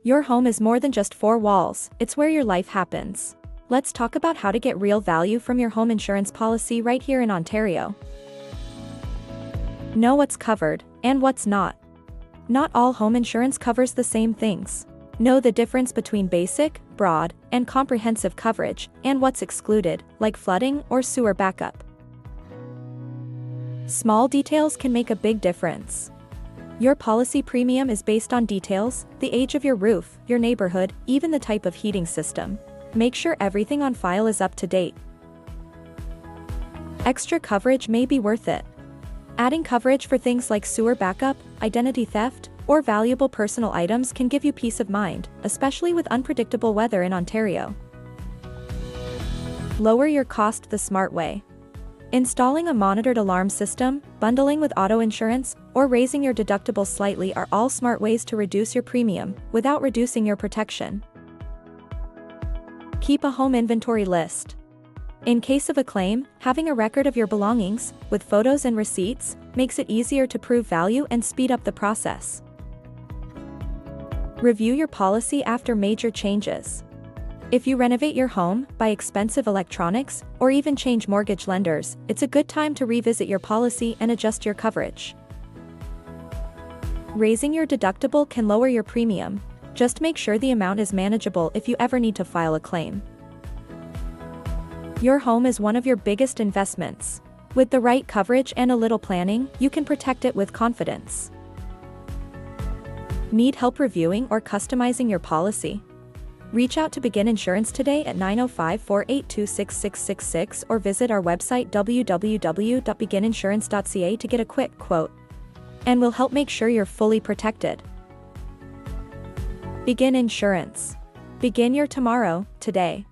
Your home is more than just four walls, it's where your life happens. Let's talk about how to get real value from your home insurance policy right here in Ontario. Know what's covered, and what's not. Not all home insurance covers the same things. Know the difference between basic, broad, and comprehensive coverage, and what's excluded, like flooding or sewer backup. Small details can make a big difference. Your policy premium is based on details, the age of your roof, your neighborhood, even the type of heating system. Make sure everything on file is up to date. Extra coverage may be worth it. Adding coverage for things like sewer backup, identity theft, or valuable personal items can give you peace of mind, especially with unpredictable weather in Ontario. Lower your cost the smart way. Installing a monitored alarm system, bundling with auto insurance, or raising your deductible slightly are all smart ways to reduce your premium without reducing your protection. Keep a home inventory list. In case of a claim, having a record of your belongings, with photos and receipts, makes it easier to prove value and speed up the process. Review your policy after major changes. If you renovate your home, buy expensive electronics, or even change mortgage lenders, it's a good time to revisit your policy and adjust your coverage. Raising your deductible can lower your premium. Just make sure the amount is manageable if you ever need to file a claim. Your home is one of your biggest investments. With the right coverage and a little planning, you can protect it with confidence. Need help reviewing or customizing your policy? Reach out to Begin Insurance today at 905-482-6666 or visit our website www.begininsurance.ca to get a quick quote. And we'll help make sure you're fully protected. Begin Insurance. Begin your tomorrow, today.